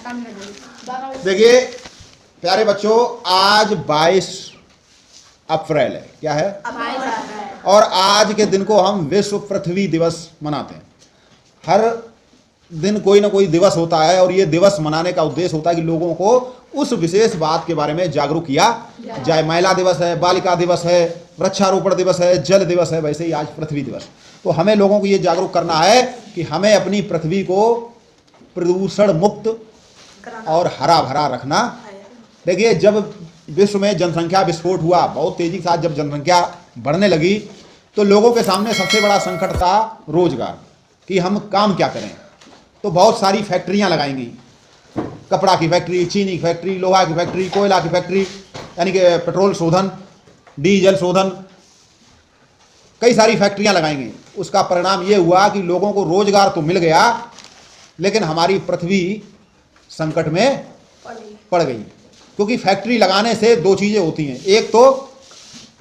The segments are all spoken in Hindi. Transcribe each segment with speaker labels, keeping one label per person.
Speaker 1: देखिए प्यारे बच्चों, आज 22 अप्रैल है। क्या है? और आज के दिन को हम विश्व पृथ्वी दिवस मनाते हैं। हर दिन कोई ना कोई दिवस होता है और ये दिवस मनाने का उद्देश्य होता है कि लोगों को उस विशेष बात के बारे में जागरूक किया जाए। महिला दिवस है, बालिका दिवस है, वृक्षारोपण दिवस है, जल दिवस है, वैसे ही आज पृथ्वी दिवस। तो हमें लोगों को ये जागरूक करना है कि हमें अपनी पृथ्वी को प्रदूषण मुक्त और हरा भरा रखना। देखिए, जब विश्व में जनसंख्या विस्फोट हुआ, बहुत तेजी के साथ जब जनसंख्या बढ़ने लगी, तो लोगों के सामने सबसे बड़ा संकट था रोजगार, कि हम काम क्या करें। तो बहुत सारी फैक्ट्रियां लगाएंगी, कपड़ा की फैक्ट्री, चीनी की फैक्ट्री, लोहा की फैक्ट्री, कोयला की फैक्ट्री, यानी कि पेट्रोल शोधन, डीजल शोधन, कई सारी फैक्ट्रियां लगाएंगे। उसका परिणाम ये हुआ कि लोगों को रोजगार तो मिल गया, लेकिन हमारी पृथ्वी संकट में पड़ गई। क्योंकि फैक्ट्री लगाने से दो चीज़ें होती हैं, एक तो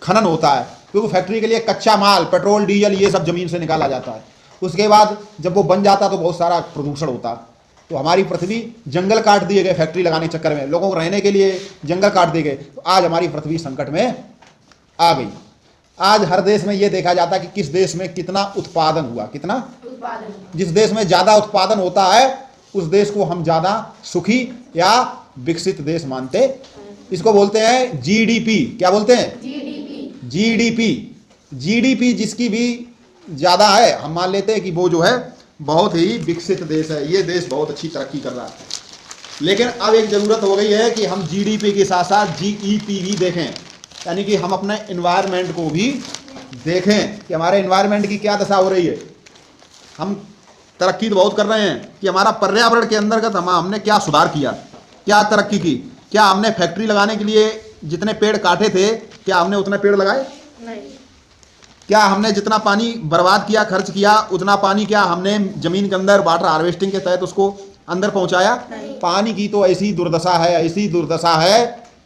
Speaker 1: खनन होता है, क्योंकि फैक्ट्री के लिए कच्चा माल, पेट्रोल, डीजल, ये सब ज़मीन से निकाला जाता है। उसके बाद जब वो बन जाता तो बहुत सारा प्रदूषण होता। तो हमारी पृथ्वी, जंगल काट दिए गए फैक्ट्री लगाने के चक्कर में, लोगों को रहने के लिए जंगल काट दिए गए। तो आज हमारी पृथ्वी संकट में आ गई। आज हर देश में ये देखा जाता है कि किस देश में कितना उत्पादन हुआ, कितना उत्पादन। जिस देश में ज़्यादा उत्पादन होता है उस देश को हम ज़्यादा सुखी या विकसित देश मानते। इसको बोलते हैं जीडीपी। क्या बोलते हैं? जीडीपी। जीडीपी जिसकी भी ज़्यादा है, हम मान लेते हैं कि वो जो है बहुत ही विकसित देश है, ये देश बहुत अच्छी तरक्की कर रहा है। लेकिन अब एक ज़रूरत हो गई है कि हम जीडीपी के साथ साथ जीईपी भी देखें, यानी कि हम अपने एनवायरनमेंट को भी देखें कि हमारे एनवायरनमेंट की क्या दशा हो रही है। हम तरक्की तो बहुत कर रहे हैं कि हमारा पर्यावरण के अंतर्गत हमने क्या सुधार किया, क्या तरक्की की। क्या हमने फैक्ट्री लगाने के लिए जितने पेड़ काटे थे, क्या हमने उतने पेड़ लगाए? नहीं। क्या हमने जितना पानी बर्बाद किया, खर्च किया, उतना पानी क्या हमने जमीन के अंदर वाटर हार्वेस्टिंग के तहत उसको अंदर पहुंचाया? पानी की तो ऐसी दुर्दशा है, ऐसी दुर्दशा है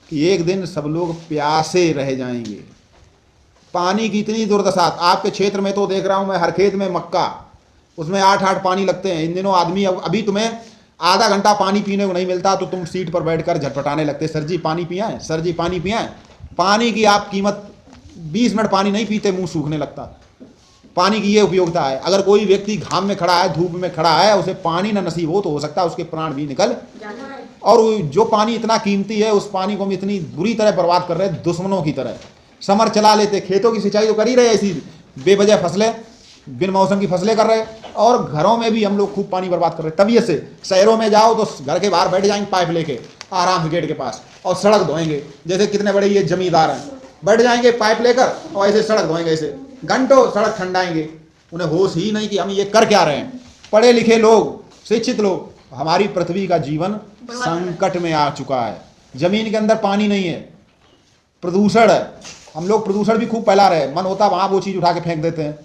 Speaker 1: कि एक दिन सब लोग प्यासे रह जाएंगे। पानी की इतनी दुर्दशा। आपके क्षेत्र में तो देख रहा हूं मैं, हर खेत में मक्का, उसमें 8-8 पानी लगते हैं। इन दिनों आदमी, अभी तुम्हें आधा घंटा पानी पीने को नहीं मिलता तो तुम सीट पर बैठकर झटपटाने लगते, सर जी पानी पियाएं, सर जी पानी पियाएं। पानी की आप कीमत, 20 मिनट पानी नहीं पीते मुंह सूखने लगता। पानी की ये उपयोगिता है। अगर कोई व्यक्ति घाम में खड़ा है, धूप में खड़ा है, उसे पानी ना नसीब हो तो हो सकता है उसके प्राण भी निकल। और जो पानी इतना कीमती है, उस पानी को हम इतनी बुरी तरह बर्बाद कर रहे हैं, दुश्मनों की तरह। समर चला लेते, खेतों की सिंचाई तो कर ही रहे, ऐसी बेवजह फसलें, बिन मौसम की फसलें कर रहे, और घरों में भी हम लोग खूब पानी बर्बाद कर रहे। तभी से शहरों में जाओ तो घर के बाहर बैठ जाएंगे पाइप लेके आराम से गेट के पास, और सड़क धोएंगे। जैसे कितने बड़े ये जमींदार हैं, बैठ जाएंगे पाइप लेकर और ऐसे सड़क धोएंगे, ऐसे घंटों सड़क ठंडाएंगे। उन्हें होश ही नहीं कि हम ये कर क्या रहे हैं। पढ़े लिखे लोग, शिक्षित लोग, हमारी पृथ्वी का जीवन संकट में आ चुका है। जमीन के अंदर पानी नहीं है, प्रदूषण है। हम लोग प्रदूषण भी खूब फैला रहे हैं, मन होता वहां वो चीज उठा के फेंक देते हैं।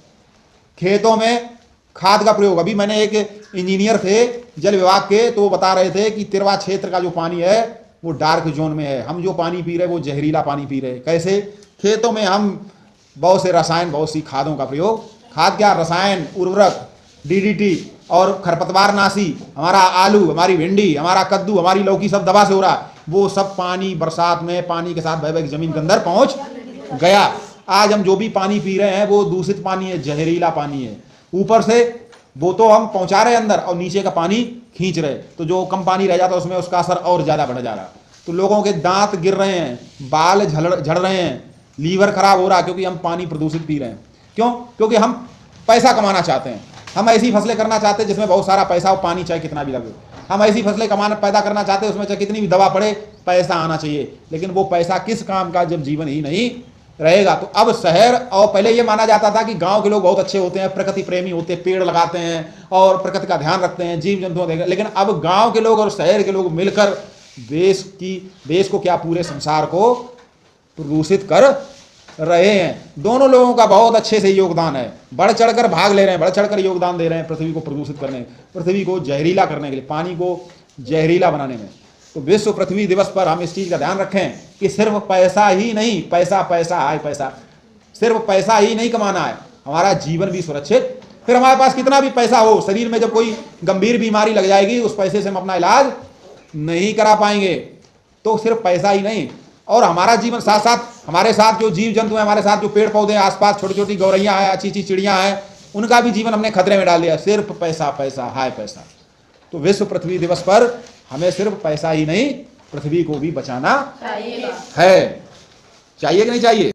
Speaker 1: खेतों में खाद का प्रयोग, अभी मैंने एक इंजीनियर थे जल विभाग के, तो वो बता रहे थे कि तिरवा क्षेत्र का जो पानी है वो डार्क जोन में है। हम जो पानी पी रहे हैं वो जहरीला पानी पी रहे हैं। कैसे? खेतों में हम बहुत से रसायन, बहुत सी खादों का प्रयोग, खाद क्या, रसायन, उर्वरक, डीडीटी और खरपतवारनाशी, हमारा आलू, हमारी भिंडी, हमारा कद्दू, हमारी लौकी सब दवा से हो रहा है। वो सब पानी बरसात में पानी के साथ बह बह जमीन के अंदर पहुंच गया। आज हम जो भी पानी पी रहे हैं वो दूषित पानी है, जहरीला पानी है। ऊपर से वो तो हम पहुंचा रहे अंदर और नीचे का पानी खींच रहे, तो जो कम पानी रह जाता है उसमें उसका असर और ज़्यादा बढ़ जा रहा। तो लोगों के दांत गिर रहे हैं, बाल झड़ रहे हैं, लीवर खराब हो रहा है, क्योंकि हम पानी प्रदूषित पी रहे हैं। क्यों? क्योंकि हम पैसा कमाना चाहते हैं। हम ऐसी फसलें करना चाहते हैं जिसमें बहुत सारा पैसा हो, पानी चाहे कितना भी लगे। हम ऐसी फसलें पैदा करना चाहते हैं उसमें चाहे कितनी भी दवा पड़े, पैसा आना चाहिए। लेकिन वो पैसा किस काम का जब जीवन ही नहीं रहेगा। तो अब शहर, और पहले ये माना जाता था कि गांव के लोग बहुत अच्छे होते हैं, प्रकृति प्रेमी होते हैं, पेड़ लगाते हैं और प्रकृति का ध्यान रखते हैं, जीव जंतुओं देखें। लेकिन अब गांव के लोग और शहर के लोग मिलकर देश को क्या, पूरे संसार को प्रदूषित कर रहे हैं। दोनों लोगों का बहुत अच्छे से योगदान है, बढ़ चढ़कर भाग ले रहे हैं, बढ़ चढ़कर योगदान दे रहे हैं पृथ्वी को प्रदूषित करने, पृथ्वी को जहरीला करने के लिए, पानी को जहरीला बनाने में। तो विश्व पृथ्वी दिवस पर हम इस चीज़ का ध्यान रखें कि सिर्फ पैसा ही नहीं, पैसा पैसा आए पैसा, सिर्फ पैसा ही नहीं कमाना है, हमारा जीवन भी सुरक्षित। फिर हमारे पास कितना भी पैसा हो, शरीर में जब कोई गंभीर बीमारी लग जाएगी उस पैसे से हम अपना इलाज नहीं करा पाएंगे तो सिर्फ पैसा ही नहीं, और हमारा जीवन साथ साथ हमारे साथ जो जीव जंतु हैं, हमारे साथ जो पेड़ पौधे हैं, आसपास छोटी छोटी गौरैया हैं, अच्छी अच्छी चिड़ियां हैं, उनका भी जीवन हमने खतरे में डाल दिया। सिर्फ पैसा पैसा हाय पैसा। तो विश्व पृथ्वी दिवस पर हमें सिर्फ पैसा ही नहीं, पृथ्वी को भी बचाना है। चाहिए कि नहीं चाहिए?